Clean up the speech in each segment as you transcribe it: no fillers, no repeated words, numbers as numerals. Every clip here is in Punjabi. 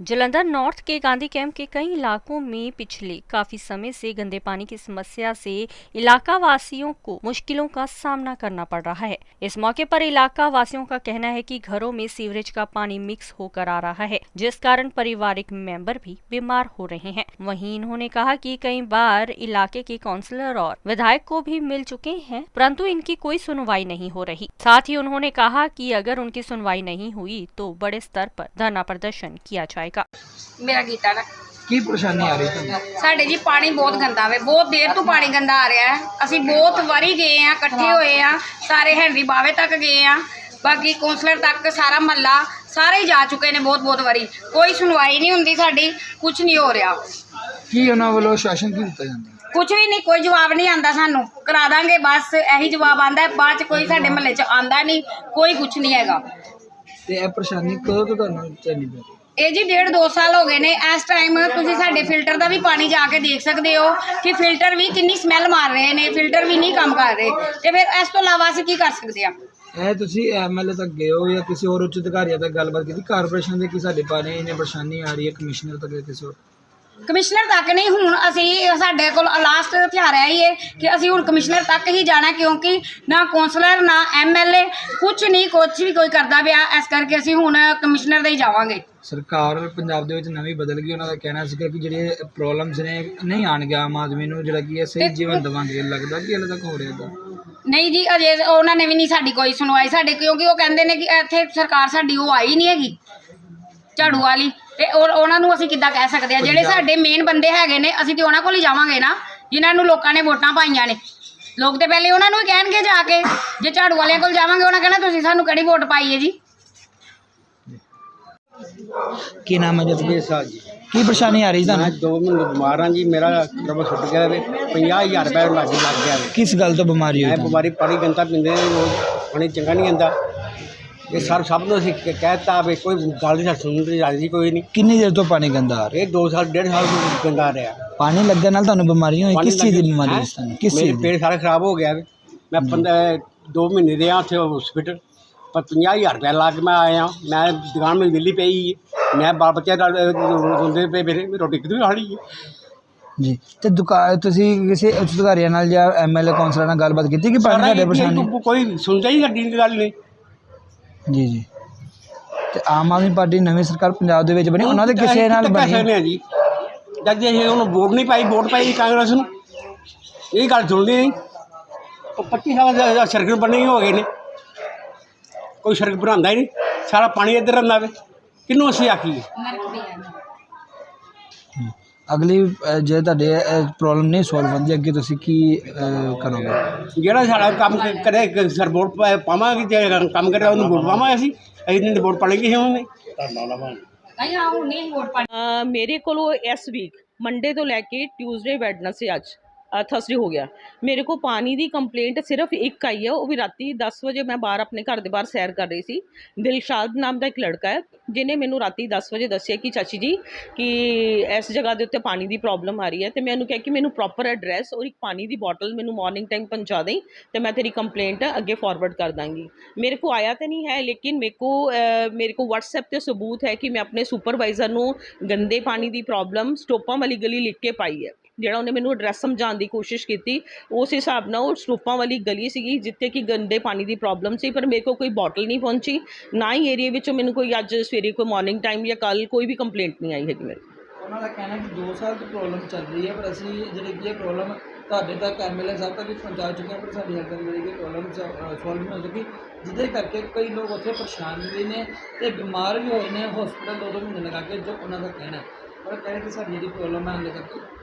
जालंधर नॉर्थ के गांधी कैंप के कई इलाकों में पिछले काफी समय से गंदे पानी की समस्या से इलाका वासियों को मुश्किलों का सामना करना पड़ रहा है। इस मौके पर इलाका वासियों का कहना है कि घरों में सीवरेज का पानी मिक्स होकर आ रहा है, जिस कारण पारिवारिक मेंबर भी बीमार हो रहे हैं। वहीं इन्होंने कहा कि कई बार इलाके के काउंसलर और विधायक को भी मिल चुके हैं, परंतु इनकी कोई सुनवाई नहीं हो रही। साथ ही उन्होंने कहा कि अगर उनकी सुनवाई नहीं हुई तो बड़े स्तर पर धरना प्रदर्शन किया जाएगा। मेरा गीता ना ਕੀ ਪਰੇਸ਼ਾਨੀ ਆ ਰਹੀ ਤੁਹਾਨੂੰ? ਸਾਡੇ ਜੀ ਪਾਣੀ ਬਹੁਤ ਗੰਦਾ ਵੇ, ਬਹੁਤ ਦੇਰ ਤੋਂ ਪਾਣੀ ਗੰਦਾ ਆ ਰਿਹਾ ਹੈ। ਅਸੀਂ ਬਹੁਤ ਵਾਰੀ ਗਏ ਆ, ਇਕੱਠੇ ਹੋਏ ਆ, ਸਾਰੇ ਹੈਨਰੀ ਬਾਵੇ ਤੱਕ ਗਏ ਆ, ਬਾਕੀ ਕੌਂਸਲਰ ਤੱਕ ਸਾਰਾ ਮਹੱਲਾ ਸਾਰੇ ਹੀ ਜਾ ਚੁੱਕੇ ਨੇ ਬਹੁਤ ਵਾਰੀ। ਕੋਈ ਸੁਣਵਾਈ ਨਹੀਂ ਹੁੰਦੀ ਸਾਡੀ, ਕੁਝ ਨਹੀਂ ਹੋ ਰਿਹਾ। ਕੀ ਉਹਨਾਂ ਵੱਲੋਂ ਸ਼ਾਸਨ ਕੀ ਦਿੱਤਾ ਜਾਂਦਾ? ਕੁਝ ਵੀ ਨਹੀਂ, ਕੋਈ ਜਵਾਬ ਨਹੀਂ ਆਂਦਾ ਸਾਨੂੰ। ਕਰਾ ਦਾਂਗੇ ਬਸ ਇਹੀ ਜਵਾਬ ਆਂਦਾ, ਬਾਅਦ ਚ ਕੋਈ ਸਾਡੇ ਮਹੱਲੇ ਚ ਆਂਦਾ ਨਹੀਂ, ਕੋਈ ਕੁਝ ਨਹੀਂ ਹੈਗਾ। ਤੇ ਇਹ ਪਰੇਸ਼ਾਨੀ ਕਦੋਂ ਤੋਂ ਤੁਹਾਨੂੰ ਚੱਲੀ ਪਈ? ਇਹ ਜੀ 1.5-2 ਸਾਲ ਹੋ ਗਏ ਨੇ। ਇਸ ਟਾਈਮ ਤੁਸੀਂ ਸਾਡੇ ਫਿਲਟਰ ਦਾ ਵੀ ਪਾਣੀ ਜਾ ਕੇ ਦੇਖ ਸਕਦੇ ਹੋ ਕਿ ਫਿਲਟਰ ਵੀ ਕਿੰਨੀ ਸਮੈਲ ਮਾਰ ਰਹੇ ਨੇ, ਫਿਲਟਰ ਵੀ ਨਹੀਂ ਕੰਮ ਕਰ ਰਹੇ। ਤੇ ਫਿਰ ਇਸ ਤੋਂ ਇਲਾਵਾ ਅਸੀਂ ਕੀ ਕਰ ਸਕਦੇ ਹਾਂ? ਇਹ ਤੁਸੀਂ ਐਮਐਲਏ ਤੱਕ ਗਏ ਹੋ ਜਾਂ ਕਿਸੇ ਹੋਰ ਉੱਚ ਅਧਿਕਾਰੀਆਂ ਤੱਕ ਗੱਲਬਾਤ ਕੀਤੀ ਕਾਰਪੋਰੇਸ਼ਨ ਦੇ ਕਿ ਸਾਡੇ ਪਾਣੀ ਨੇ ਪਰੇਸ਼ਾਨੀ ਆ ਰਹੀ ਹੈ, ਕਮਿਸ਼ਨਰ ਤੱਕ ਜਾਂ ਕਿਸੇ ਹੋਰ? ਕਮਿਸ਼ਨਰ ਤੱਕ ਨਹੀਂ, ਹੁਣ ਅਸੀਂ ਸਾਡੇ ਕੋਲ ਲਾਸਟ ਹਥਿਆਰ ਹੈ ਹੀ ਹੈ ਕਿ ਅਸੀਂ ਹੁਣ ਕਮਿਸ਼ਨਰ ਤੱਕ ਹੀ ਜਾਣਾ, ਕਿਉਂਕਿ ਨਾ ਕੌਂਸਲਰ ਨਾ ਐਮਐਲਏ ਕੁਝ ਵੀ ਕੋਈ ਕਰਦਾ ਪਿਆ। ਇਸ ਕਰਕੇ ਅਸੀਂ ਹੁਣ ਕਮਿਸ਼ਨਰ ਦੇ ਹੀ ਜਾਵਾਂਗੇ। ਸਰਕਾਰ ਪੰਜਾਬ ਦੇ ਵਿੱਚ ਨਵੀਂ ਬਦਲ ਗਈ, ਉਹਨਾਂ ਦਾ ਕਹਿਣਾ ਸੀਗਾ ਕਿ ਜਿਹੜੇ ਪ੍ਰੋਬਲਮਸ ਨੇ ਨਹੀਂ ਆਉਣਗੇ ਆਮ ਆਦਮੀ ਨੂੰ, ਜਿਹੜਾ ਕਿ ਸਹੀ ਜੀਵਨ ਦੇਵਾਂਗੇ। ਲੱਗਦਾ ਕਿ ਹਾਲੇ ਤੱਕ ਹੋ ਰਿਹਾ ਇੱਦਾਂ? ਨਹੀਂ ਜੀ, ਅਜੇ ਉਹਨਾਂ ਨੇ ਵੀ ਨਹੀਂ ਸਾਡੀ ਕੋਈ ਸੁਣਵਾਈ ਸਾਡੇ, ਕਿਉਂਕਿ ਉਹ ਕਹਿੰਦੇ ਨੇ ਕਿ ਇੱਥੇ ਸਰਕਾਰ ਸਾਡੀ ਉਹ ਆਈ ਨਹੀਂ ਹੈਗੀ ਝਾੜੂ ਵਾਲੀ। ਤੇ ਉਹਨਾਂ ਨੂੰ ਅਸੀਂ ਕਿੱਦਾਂ ਕਹਿ ਸਕਦੇ ਹਾਂ? ਜਿਹੜੇ ਸਾਡੇ ਮੇਨ ਬੰਦੇ ਹੈਗੇ ਨੇ, ਅਸੀਂ ਤੇ ਉਹਨਾਂ ਕੋਲ ਹੀ ਜਾਵਾਂਗੇ ਨਾ, ਜਿਨ੍ਹਾਂ ਨੂੰ ਲੋਕਾਂ ਨੇ ਵੋਟਾਂ ਪਾਈਆਂ ਨੇ। ਲੋਕ ਤੇ ਪਹਿਲੇ ਉਹਨਾਂ ਨੂੰ ਹੀ ਕਹਿਣਗੇ ਜਾ ਕੇ। ਜੇ ਝਾੜੂ ਵਾਲਿਆਂ ਕੋਲ ਜਾਵਾਂਗੇ, ਉਹਨਾਂ ਕਹਿਣਾ ਤੁਸੀਂ ਸਾਨੂੰ ਕਿਹੜੀ ਵੋਟ ਪਾਈ ਹੈ ਜੀ। ਕੀ ਨਾਮ ਹੈ ਜਸਬੀਰ ਸਾਹਿਬ ਜੀ? ਕੀ ਪਰੇਸ਼ਾਨੀ ਆ ਰਹੀ ਤੁਹਾਨੂੰ? 2 ਮਹੀਨੇ ਬਿਮਾਰ ਹਾਂ ਜੀ। ਮੇਰਾ ਰਬ ਛੁੱਟ ਗਿਆ ਵੇ, 50,000 ਰੁਪਏ ਲੱਗ ਗਿਆ ਵੇ। ਕਿਸ ਗੱਲ ਤੋਂ ਬਿਮਾਰੀ ਹੋਈ ਇਹ ਤੁਹਾਨੂੰ? ਬਿਮਾਰੀ ਪਾਣੀ ਗੰਦਾ ਪੀਂਦੇ ਨੇ, ਉਹ ਪਾਣੀ ਚੰਗਾ ਨਹੀਂ ਆਂਦਾ। ਇਹ ਸਭ ਨੂੰ ਅਸੀਂ ਕਹਿਤਾ ਵੀ ਕੋਈ ਗੱਲ ਨਹੀਂ ਸੁਣਨ ਰਾਜੀ ਕੋਈ ਨਹੀਂ। ਕਿੰਨੀ ਦੇਰ ਤੋਂ ਪਾਣੀ ਗੰਦਾ ਆ ਰਿਹਾ? ਇਹ 2 ਸਾਲ 1.5 ਸਾਲ ਤੋਂ ਗੰਦਾ ਆ ਰਿਹਾ। ਪਾਣੀ ਲੱਗਣ ਨਾਲ ਤੁਹਾਨੂੰ ਬਿਮਾਰੀਆਂ ਹੋਈ? ਕਿਸ ਚੀਜ਼ ਦੀ ਬਿਮਾਰੀ ਹੈਂ? ਹੋਈ ਤੁਹਾਨੂੰ? ਕਿਸ ਮੇਰੇ ਚੀਜ਼ ਦੀ? ਪੇਟ ਸਾਰਾ ਖਰਾਬ ਹੋ ਗਿਆ ਵੇ। ਮੈਂ 2 ਮਹੀਨੇ ਰਿਹਾ ਉੱਥੇ ਹਸਪੀਟਲ, ਪਰ 50,000 ਰੁਪਏ ਲਾ ਕੇ ਮੈਂ ਆਇਆ। ਮੈਂ ਦੁਕਾਨ ਮੇਰੀ ਵਿਹਲੀ ਪਈ ਹੈ, ਮੈਂ ਬਾਲ ਬੱਚੇ ਰੋਂਦੇ ਪਏ, ਮੇਰੇ ਰੋਟੀ ਕਿੱਥੋਂ ਖਾ ਲਈ ਹੈ ਜੀ। ਤੇ ਤੁਸੀਂ ਕਿਸੇ ਉੱਚ ਅਧਿਕਾਰੀਆਂ ਨਾਲ ਜਾਂ ਐਮਐਲਏ ਕੌਂਸਲਰ ਨਾਲ ਗੱਲਬਾਤ ਕੀਤੀ ਕਿ ਪਾਣੀ ਸਾਡੇ ਪਰੇਸ਼ਾਨੀ? ਕੋਈ ਸੁਣਦਾ ਹੀ ਸਾਡੀ ਗੱਲ ਨਹੀਂ ਜੀ ਜੀ। ਤੇ ਆਮ ਆਦਮੀ ਪਾਰਟੀ ਨਵੀਂ ਸਰਕਾਰ ਪੰਜਾਬ ਦੇ ਵਿੱਚ ਬਣੀ, ਉਹਨਾਂ ਦੇ ਕਿਸੇ ਨਾਲ ਬਣੀ? ਨੇ ਜੀ ਜਦ ਜੇ ਉਹਨੂੰ ਵੋਟ ਨਹੀਂ ਪਾਈ, ਵੋਟ ਪਾਈ ਕਾਂਗਰਸ ਨੂੰ, ਇਹ ਗੱਲ ਸੁਣਦੀ ਨਹੀਂ। 25 ਸਾਲ ਦਾ ਸੜਕ ਬਣੇ ਹੀ ਹੋ ਗਏ ਨੇ, ਕੋਈ ਸੜਕ ਬਣਾਉਂਦਾ ਹੀ ਨਹੀਂ। ਸਾਰਾ ਪਾਣੀ ਇੱਧਰ ਆਉਂਦਾ ਵੇ, ਕਿਹਨੂੰ ਅਸੀਂ ਆਖੀਏ? ਅਗਲੀ ਜੇ ਤੁਹਾਡੇ ਪ੍ਰੋਬਲਮ ਨਹੀਂ ਸੋਲਵ ਹੁੰਦੀ, ਅੱਗੇ ਤੁਸੀਂ ਕੀ ਕਰੋਗੇ? ਜਿਹੜਾ ਸਾਡਾ ਕੰਮ ਕਰੇ ਸਰ ਵੋਟ ਪਾਵਾਂਗੇ, ਜੇ ਕੰਮ ਕਰੇ ਉਹਨੂੰ ਵੋਟ ਪਾਵਾਂਗੇ। ਅਸੀਂ ਨਹੀਂ ਵੋਟ ਪਾਣਗੇ ਉਹਨੇ। ਨਹੀਂ ਆ ਹੁਣ ਨਹੀਂ ਵੋਟ ਪਾਣੀ। ਮੇਰੇ ਕੋਲੋਂ ਇਸ ਵੀਕ ਮੰਡੇ ਤੋਂ ਲੈ ਕੇ ਟਿਊਜ਼ਡੇ ਵੈਡਨਸਡੇ ਅੱਜ ਥਰਸਡੇ ਹੋ ਗਿਆ, ਮੇਰੇ को पानी की कंप्लेंट सिर्फ एक आई है। वो भी राती 10 वजे मैं बाहर अपने घर के बाहर सैर कर रही थी। दिलशाद नाम का एक लड़का है जिन्हें मैनू राती 10 वजे दसिया कि चाची जी कि इस जगह के उत्ते पानी की प्रॉब्लम आ रही है। तो मैं उन्होंने कहा कि मैनू प्रॉपर एड्रैस और एक पानी की बॉटल मैनू मॉर्निंग टाइम पहुँचा दें, तो मैं तेरी कंप्लेंट अगे फॉरवर्ड कर दाँगी। मेरे को आया तो नहीं है, लेकिन मेरे को व्हाट्सएप पर सबूत है कि मैं अपने सुपरवाइज़र को गंदे पानी की प्रॉब्लम स्टोपां वाली गली लिख के पाई है। ਜਿਹੜਾ ਉਹਨੇ ਮੈਨੂੰ ਐਡਰੈਸ ਸਮਝਾਉਣ ਦੀ ਕੋਸ਼ਿਸ਼ ਕੀਤੀ, ਉਸ ਹਿਸਾਬ ਨਾਲ ਉਹ ਸਟੋਪਾਂ ਵਾਲੀ ਗਲੀ ਸੀਗੀ ਜਿੱਥੇ ਕਿ ਗੰਦੇ ਪਾਣੀ ਦੀ ਪ੍ਰੋਬਲਮ ਸੀ, ਪਰ ਮੇਰੇ ਕੋਲ ਕੋਈ ਬੋਟਲ ਨਹੀਂ ਪਹੁੰਚੀ, ਨਾ ਹੀ ਏਰੀਏ ਵਿੱਚੋਂ ਮੈਨੂੰ ਕੋਈ ਅੱਜ ਸਵੇਰੇ ਕੋਈ ਮਾਰਨਿੰਗ ਟਾਈਮ ਜਾਂ ਕੱਲ੍ਹ ਕੋਈ ਵੀ ਕੰਪਲੇਂਟ ਨਹੀਂ ਆਈ ਹੈਗੀ ਮੇਰੇ। ਉਹਨਾਂ ਦਾ ਕਹਿਣਾ ਕਿ 2 ਸਾਲ ਤੋਂ ਪ੍ਰੋਬਲਮ ਚੱਲ ਰਹੀ ਹੈ, ਪਰ ਅਸੀਂ ਜਿਹੜੀ ਕਿ ਇਹ ਪ੍ਰੋਬਲਮ ਤੁਹਾਡੇ ਤੱਕ ਐਮਐਲਏ ਸਾਹਿਬ ਤੱਕ ਵੀ ਪਹੁੰਚਾ ਚੁੱਕੇ ਹਾਂ, ਪਰ ਸਾਡੀ ਹਾਲੇ ਤੱਕ ਜਿਹੜੀ ਕਿ ਪ੍ਰੋਬਲਮ ਸੋਲਵ ਨਹੀਂ ਹੋ ਸਕੀ, ਜਿਹਦੇ ਕਰਕੇ ਕਈ ਲੋਕ ਉੱਥੇ ਪਰੇਸ਼ਾਨ ਵੀ ਨੇ ਅਤੇ ਬਿਮਾਰ ਵੀ ਹੋਏ ਨੇ ਹੌਸਪੀਟਲ 2-2 ਮਹੀਨੇ ਲਗਾ ਕੇ, ਜੋ ਉਹਨਾਂ ਦਾ ਕਹਿਣਾ। ਪਰ ਕਹਿੰਦੇ ਕਿ ਸਾਡੀ ਜਿਹੜੀ ਪ੍ਰੋਬਲਮ ਹੈ ਹਾਲੇ ਤੱਕ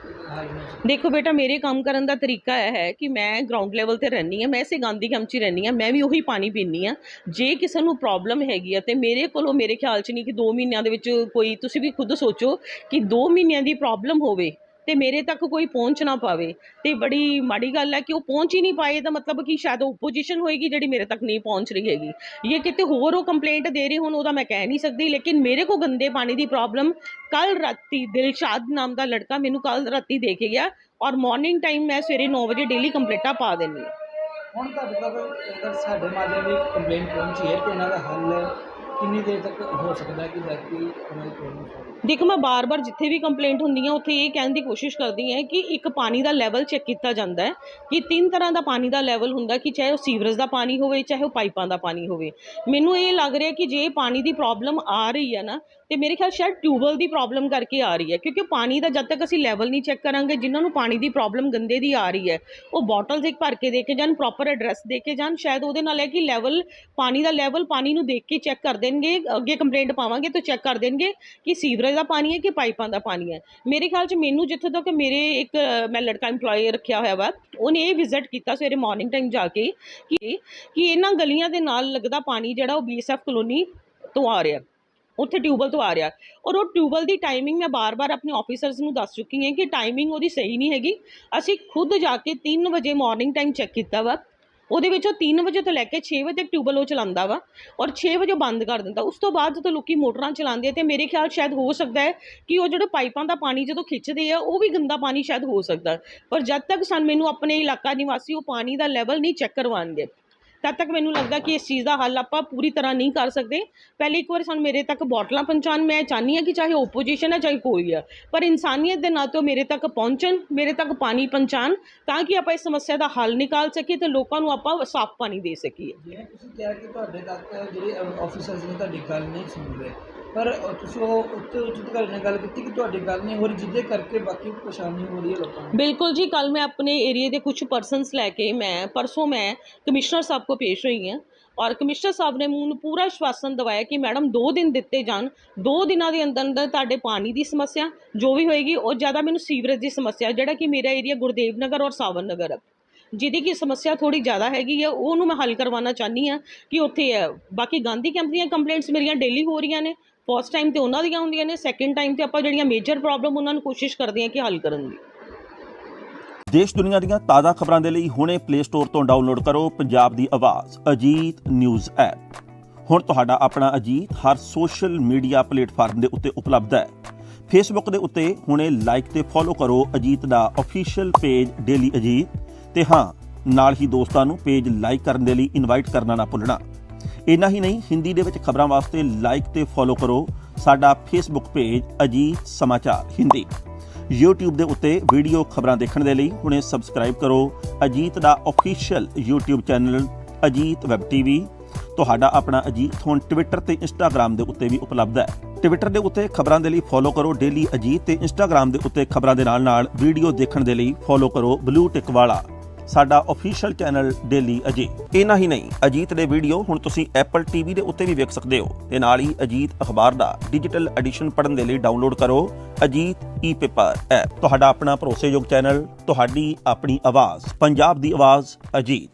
ਹੱਲ ਨਹੀਂ ਹੋ ਸਕੀ। ਦੇਖੋ ਬੇਟਾ, ਮੇਰੇ ਕੰਮ ਕਰਨ ਦਾ ਤਰੀਕਾ ਇਹ ਹੈ ਕਿ ਮੈਂ ਗਰਾਊਂਡ ਲੈਵਲ 'ਤੇ ਰਹਿੰਦੀ ਹਾਂ, ਮੈਂ ਇਸੇ ਗਾਂਧੀ ਕੈਂਪ 'ਚ ਰਹਿੰਦੀ ਹਾਂ, ਮੈਂ ਵੀ ਉਹੀ ਪਾਣੀ ਪੀਂਦੀ ਹਾਂ। ਜੇ ਕਿਸੇ ਨੂੰ ਪ੍ਰੋਬਲਮ ਹੈਗੀ ਆ ਅਤੇ ਮੇਰੇ ਕੋਲੋਂ, ਮੇਰੇ ਖਿਆਲ 'ਚ ਨਹੀਂ ਕਿ 2 ਮਹੀਨਿਆਂ ਦੇ ਵਿੱਚ ਕੋਈ, ਤੁਸੀਂ ਵੀ ਖੁਦ ਸੋਚੋ ਕਿ 2 ਮਹੀਨਿਆਂ ਦੀ ਪ੍ਰੋਬਲਮ ਹੋਵੇ ਤੇ ਮੇਰੇ ਤੱਕ ਕੋਈ ਪਹੁੰਚ ਨਾ ਪਾਵੇ, ਤੇ ਬੜੀ ਮਾੜੀ ਗੱਲ ਹੈ ਕਿ ਉਹ ਪਹੁੰਚ ਹੀ ਨਹੀਂ ਪਾਏ। ਦਾ ਮਤਲਬ ਕਿ ਸ਼ਾਇਦ ਓਪੋਜੀਸ਼ਨ ਹੋਏਗੀ ਜਿਹੜੀ ਮੇਰੇ ਤੱਕ ਨਹੀਂ ਪਹੁੰਚ ਰਹੀ ਹੈਗੀ, ਇਹ ਕਿਤੇ ਹੋਰ ਉਹ ਕੰਪਲੇਂਟ ਦੇ ਰਹੀ ਹੁਣ, ਉਹਦਾ ਮੈਂ ਕਹਿ ਨਹੀਂ ਸਕਦੀ। ਲੇਕਿਨ ਮੇਰੇ ਕੋਲ ਗੰਦੇ ਪਾਣੀ ਦੀ ਪ੍ਰੋਬਲਮ ਕੱਲ੍ਹ ਰਾਤੀ ਦਿਲਸ਼ਾਦ ਨਾਮ ਦਾ ਲੜਕਾ ਮੈਨੂੰ ਕੱਲ੍ਹ ਰਾਤੀ ਦੇ ਕੇ ਗਿਆ, ਔਰ ਮਾਰਨਿੰਗ ਟਾਈਮ ਮੈਂ ਸਵੇਰੇ 9 ਵਜੇ ਡੇਲੀ ਕੰਪਲੇਂਟਾਂ ਪਾ ਦਿੰਦੀ ਹਾਂ। ਹੁਣ ਤੁਹਾਡੇ ਤੱਕ ਅਗਰ ਸਾਡੇ ਮਾध्यਮ ਦੀ ਕੰਪਲੇਂਟ ਪਹੁੰਚੀ ਹੈ ਕਿ ਉਹਨਾਂ ਦਾ ਹੱਲ ਕਿੰਨੀ ਦੇਰ ਤੱਕ ਹੋ ਸਕਦਾ ਹੈ ਕਿ ਵਿਅਕਤੀ ਉਹਨਾਂ ਦੀ ਪ੍ਰੋਬਲਮ ਸੋਲਵ? ਦੇਖੋ, ਮੈਂ ਬਾਰ-ਬਾਰ ਜਿੱਥੇ ਵੀ ਕੰਪਲੇਂਟ ਹੁੰਦੀ ਹੈ ਉੱਥੇ ਇਹ ਕਹਿਣ ਦੀ ਕੋਸ਼ਿਸ਼ ਕਰਦੀ ਹਾਂ ਕਿ ਇੱਕ ਪਾਣੀ ਦਾ ਲੈਵਲ ਚੈੱਕ ਕੀਤਾ ਜਾਂਦਾ ਹੈ ਕਿ 3 ਤਰ੍ਹਾਂ ਦਾ ਪਾਣੀ ਦਾ ਲੈਵਲ ਹੁੰਦਾ, ਕਿ ਚਾਹੇ ਉਹ ਸੀਵਰੇਜ ਦਾ ਪਾਣੀ ਹੋਵੇ, ਚਾਹੇ ਉਹ ਪਾਈਪਾਂ ਦਾ ਪਾਣੀ ਹੋਵੇ। ਮੈਨੂੰ ਇਹ ਲੱਗ ਰਿਹਾ ਕਿ ਜੇ ਪਾਣੀ ਦੀ ਪ੍ਰੋਬਲਮ ਆ ਰਹੀ ਹੈ ਨਾ, ਤੇ ਮੇਰੇ ਖਿਆਲ ਸ਼ਾਇਦ ਟਿਊਬਵੈੱਲ ਦੀ ਪ੍ਰੋਬਲਮ ਕਰਕੇ ਆ ਰਹੀ ਹੈ, ਕਿਉਂਕਿ ਪਾਣੀ ਦਾ ਜਦ ਤੱਕ ਅਸੀਂ ਲੈਵਲ ਨਹੀਂ ਚੈੱਕ ਕਰਾਂਗੇ, ਜਿਨ੍ਹਾਂ ਨੂੰ ਪਾਣੀ ਦੀ ਪ੍ਰੋਬਲਮ ਗੰਦੇ ਦੀ ਆ ਰਹੀ ਹੈ ਉਹ ਬੋਟਲਸ ਇੱਕ ਭਰ ਕੇ ਦੇ ਕੇ ਜਾਣ, ਪ੍ਰੋਪਰ ਐਡਰੈਸ ਦੇ ਕੇ ਜਾਣ, ਸ਼ਾਇਦ ਉਹਦੇ ਨਾਲ ਹੈ ਕਿ ਲੈਵਲ ਪਾਣੀ ਦਾ ਲੈਵਲ ਪਾਣੀ ਨੂੰ ਦੇਖ ਕੇ ਚੈੱਕ ਕਰ ਦੇਣਗੇ। ਅੱਗੇ ਕੰਪਲੇਂਟ ਪਾਵਾਂਗੇ ਤਾਂ ਚੈੱਕ ਕਰ ਦੇਣਗੇ ਕਿ ਸੀਵਰੇਜ ਦਾ ਪਾਣੀ ਹੈ ਕਿ ਪਾਈਪਾਂ ਦਾ ਪਾਣੀ ਹੈ। ਮੇਰੇ ਖਿਆਲ 'ਚ ਮੈਨੂੰ ਜਿੱਥੋਂ ਤੱਕ ਮੇਰੇ ਇੱਕ ਮੈਂ ਲੜਕਾ ਇੰਪਲੋਈ ਰੱਖਿਆ ਹੋਇਆ ਵਾ, ਉਹਨੇ ਇਹ ਵਿਜ਼ਿਟ ਕੀਤਾ ਸਵੇਰੇ ਮਾਰਨਿੰਗ ਟਾਈਮ ਜਾ ਕੇ ਕਿ ਇਹਨਾਂ ਗਲੀਆਂ ਦੇ ਨਾਲ ਲੱਗਦਾ ਪਾਣੀ ਜਿਹੜਾ ਉਹ BSF ਕਲੋਨੀ ਤੋਂ ਆ ਰਿਹਾ, ਉੱਥੇ ਟਿਊਬਵੈੱਲ ਤੋਂ ਆ ਰਿਹਾ। ਔਰ ਉਹ ਟਿਊਬਵੈੱਲ ਦੀ ਟਾਈਮਿੰਗ ਮੈਂ ਬਾਰ-ਬਾਰ ਆਪਣੇ ਆਫੀਸਰਸ ਨੂੰ ਦੱਸ ਚੁੱਕੀ ਹਾਂ ਕਿ ਟਾਈਮਿੰਗ ਉਹਦੀ ਸਹੀ ਨਹੀਂ ਹੈਗੀ। ਅਸੀਂ ਖੁਦ ਜਾ ਕੇ 3 ਵਜੇ ਮਾਰਨਿੰਗ ਟਾਈਮ ਚੈੱਕ ਕੀਤਾ ਵਾ, ਉਹਦੇ ਵਿੱਚ ਉਹ 3 ਵਜੇ ਤੋਂ ਲੈ ਕੇ 6 ਵਜੇ ਤੱਕ ਟਿਊਬਵੈੱਲ ਉਹ ਚਲਾਉਂਦਾ ਵਾ ਔਰ 6 ਵਜੇ ਬੰਦ ਕਰ ਦਿੰਦਾ। ਉਸ ਤੋਂ ਬਾਅਦ ਜਦੋਂ ਲੋਕੀ ਮੋਟਰਾਂ ਚਲਾਉਂਦੇ ਆ ਤੇ ਮੇਰੇ ਖਿਆਲ ਸ਼ਾਇਦ ਹੋ ਸਕਦਾ ਹੈ ਕਿ ਉਹ ਜਿਹੜੇ ਪਾਈਪਾਂ ਦਾ ਪਾਣੀ ਜਦੋਂ ਖਿੱਚਦੇ ਆ ਉਹ ਵੀ ਗੰਦਾ ਪਾਣੀ ਸ਼ਾਇਦ ਹੋ ਸਕਦਾ, ਪਰ ਜਦ ਤੱਕ ਮੈਨੂੰ ਆਪਣੇ ਇਲਾਕਾ ਨਿਵਾਸੀ ਉਹ ਪਾਣੀ ਦਾ ਲੈਵਲ ਨਹੀਂ ਚੈੱਕ ਕਰਵਾਉਣਗੇ ਤਦ ਤੱਕ ਮੈਨੂੰ ਲੱਗਦਾ ਕਿ ਇਸ ਚੀਜ਼ ਦਾ ਹੱਲ ਆਪਾਂ ਪੂਰੀ ਤਰ੍ਹਾਂ ਨਹੀਂ ਕਰ ਸਕਦੇ। ਪਹਿਲੇ ਇੱਕ ਵਾਰ ਸਾਨੂੰ ਮੇਰੇ ਤੱਕ ਬੋਟਲਾਂ ਪਹੁੰਚਾਉਣ, ਮੈਂ ਚਾਹੁੰਦੀ ਹਾਂ ਕਿ ਚਾਹੇ ਓਪੋਜੀਸ਼ਨ ਹੈ ਚਾਹੇ ਕੋਈ ਆ, ਪਰ ਇਨਸਾਨੀਅਤ ਦੇ ਨਾਤੇ ਮੇਰੇ ਤੱਕ ਪਹੁੰਚਣ, ਮੇਰੇ ਤੱਕ ਪਾਣੀ ਪਹੁੰਚਾਉਣ ਤਾਂ ਕਿ ਆਪਾਂ ਇਸ ਸਮੱਸਿਆ ਦਾ ਹੱਲ ਨਿਕਾਲ ਸਕੀਏ ਤੇ ਲੋਕਾਂ ਨੂੰ ਆਪਾਂ ਸਾਫ਼ ਪਾਣੀ ਦੇ ਸਕੀਏ। ਜਿਵੇਂ ਤੁਸੀਂ ਕਿਹਾ ਕਿ ਤੁਹਾਡੇ ਤੱਕ ਜਿਹੜੇ ਆਫੀਸਰਸ ਨੇ ਤੁਹਾਡੀ ਗੱਲ ਨਹੀਂ ਸੁਣ ਰਹੇ, ਪਰ ਤੁਸੀਂ ਉਹ ਉੱਚ ਅਧਿਕਾਰੀ ਨਾਲ ਗੱਲ ਕੀਤੀ ਕਿ ਤੁਹਾਡੀ ਗੱਲ ਨਹੀਂ ਹੋ ਰਹੀ, ਜਿਹਦੇ ਕਰਕੇ ਬਾਕੀ ਪਰੇਸ਼ਾਨੀ ਹੋ ਰਹੀ ਹੈ ਲੋਕਾਂ ਨੂੰ? ਬਿਲਕੁਲ ਜੀ, ਕੱਲ ਮੈਂ ਆਪਣੇ ਏਰੀਏ ਦੇ ਕੁਝ ਪਰਸਨਸ ਲੈ ਕੇ ਪਰਸੋਂ ਮੈਂ ਕਮਿਸ਼ਨਰ ਸਾਹਿਬ ਕੋ ਪੇਸ਼ ਹੋਈ ਹਾਂ ਔਰ ਕਮਿਸ਼ਨਰ ਸਾਹਿਬ ਨੇ ਮੈਨੂੰ ਪੂਰਾ ਆਸ਼ਵਾਸਨ ਦਿਵਾਇਆ ਕਿ ਮੈਡਮ 2 ਦਿਨ ਦਿੱਤੇ ਜਾਣ, 2 ਦਿਨਾਂ ਦੇ ਅੰਦਰ ਅੰਦਰ ਤੁਹਾਡੇ ਪਾਣੀ ਦੀ ਸਮੱਸਿਆ ਜੋ ਵੀ ਹੋਏਗੀ, ਉਹ ਜ਼ਿਆਦਾ ਮੈਨੂੰ ਸੀਵਰੇਜ ਦੀ ਸਮੱਸਿਆ, ਜਿਹੜਾ ਕਿ ਮੇਰਾ ਏਰੀਆ ਗੁਰਦੇਵ ਨਗਰ ਔਰ ਸਾਵਨ ਨਗਰ ਹੈ, ਜਿਹਦੀ ਕਿ ਸਮੱਸਿਆ ਥੋੜੀ ਜ਼ਿਆਦਾ ਹੈਗੀ ਹੈ, ਉਹਨੂੰ ਮੈਂ ਹੱਲ ਕਰਵਾਉਣਾ ਚਾਹੁੰਦੀ ਹਾਂ ਕਿ ਉੱਥੇ ਹੈ। ਬਾਕੀ ਗਾਂਧੀ ਕੈਂਪ ਦੀਆਂ ਕੰਪਲੇਂਟਸ ਮੇਰੀਆਂ ਡੇਲੀ ਹੋ ਰਹੀਆਂ ਨੇ, ਫਸਟ ਟਾਈਮ ਤੇ ਉਹਨਾਂ ਦੀਆਂ ਹੁੰਦੀਆਂ ਨੇ, ਸੈਕਿੰਡ ਟਾਈਮ ਤੇ ਆਪਾਂ ਜਿਹੜੀਆਂ ਮੇਜਰ ਪ੍ਰੋਬਲਮ ਉਹਨਾਂ ਨੂੰ ਕੋਸ਼ਿਸ਼ ਕਰਦੇ ਹਾਂ ਕਿ ਹੱਲ ਕਰਨ ਦੀ। ਦੇਸ਼ ਦੁਨੀਆ ਦੀਆਂ ਤਾਜ਼ਾ ਖਬਰਾਂ ਦੇ ਲਈ ਹੁਣੇ ਪਲੇ ਸਟੋਰ ਤੋਂ ਡਾਊਨਲੋਡ ਕਰੋ ਪੰਜਾਬ ਦੀ ਆਵਾਜ਼ ਅਜੀਤ ਨਿਊਜ਼ ਐਪ। ਹੁਣ ਤੁਹਾਡਾ ਆਪਣਾ ਅਜੀਤ ਹਰ ਸੋਸ਼ਲ ਮੀਡੀਆ ਪਲੇਟਫਾਰਮ ਦੇ ਉੱਤੇ ਉਪਲਬਧ ਹੈ। ਫੇਸਬੁੱਕ ਦੇ ਉੱਤੇ ਹੁਣੇ ਲਾਈਕ ਤੇ ਫੋਲੋ ਕਰੋ ਅਜੀਤ ਦਾ ਅਫੀਸ਼ੀਅਲ ਪੇਜ ਡੇਲੀ ਅਜੀਤ, ਤੇ ਹਾਂ ਨਾਲ ਹੀ ਦੋਸਤਾਂ ਨੂੰ ਪੇਜ ਲਾਈਕ ਕਰਨ ਦੇ ਲਈ ਇਨਵਾਈਟ ਕਰਨਾ ਨਾ ਭੁੱਲਣਾ। ਇੰਨਾ ਹੀ ਨਹੀਂ, ਹਿੰਦੀ ਦੇ ਵਿੱਚ ਖਬਰਾਂ ਵਾਸਤੇ ਲਾਈਕ ਤੇ ਫੋਲੋ ਕਰੋ ਸਾਡਾ ਫੇਸਬੁੱਕ ਪੇਜ ਅਜੀਤ ਸਮਾਚਾਰ ਹਿੰਦੀ। YouTube ਦੇ ਉੱਤੇ ਵੀਡੀਓ ਖਬਰਾਂ ਦੇਖਣ ਦੇ ਲਈ ਹੁਣੇ ਸਬਸਕ੍ਰਾਈਬ ਕਰੋ ਅਜੀਤ ਦਾ official YouTube channel Ajit web TV। ਤੁਹਾਡਾ ਆਪਣਾ ਅਜੀਤ ਹੁਣ ਟਵਿੱਟਰ ਤੇ ਇੰਸਟਾਗ੍ਰਾਮ ਦੇ ਉੱਤੇ ਵੀ ਉਪਲਬਧ ਹੈ। ਟਵਿੱਟਰ ਦੇ ਉੱਤੇ ਖਬਰਾਂ ਦੇ ਲਈ ਫੋਲੋ ਕਰੋ ਡੇਲੀ ਅਜੀਤ, ਤੇ ਇੰਸਟਾਗ੍ਰਾਮ ਦੇ ਉੱਤੇ ਖਬਰਾਂ ਦੇ ਨਾਲ ਵੀਡੀਓ ਦੇਖਣ ਦੇ ਲਈ ਫੋਲੋ ਕਰੋ ਬਲੂ ਟਿਕ ਵਾਲਾ ਸਾਡਾ ਅਫੀਸ਼ੀਅਲ ਚੈਨਲ ਡੇਲੀ ਅਜੀਤ। ਇੰਨਾ ਹੀ ਨਹੀਂ, ਅਜੀਤ ਦੇ ਵੀਡੀਓ ਹੁਣ ਤੁਸੀਂ Apple TV ਦੇ ਉੱਤੇ ਵੀ ਵੇਖ ਸਕਦੇ ਹੋ, ਤੇ ਨਾਲ ਹੀ ਅਜੀਤ ਅਖਬਾਰ ਦਾ ਡਿਜੀਟਲ ਐਡੀਸ਼ਨ ਪੜ੍ਹਨ ਦੇ ਲਈ ਡਾਊਨਲੋਡ ਕਰੋ ਅਜੀਤ ਈ-ਪੇਪਰ ਐਪ। ਤੁਹਾਡਾ ਆਪਣਾ ਭਰੋਸੇਯੋਗ ਚੈਨਲ, ਤੁਹਾਡੀ ਆਪਣੀ ਆਵਾਜ਼, ਪੰਜਾਬ ਦੀ ਆਵਾਜ਼ ਅਜੀਤ।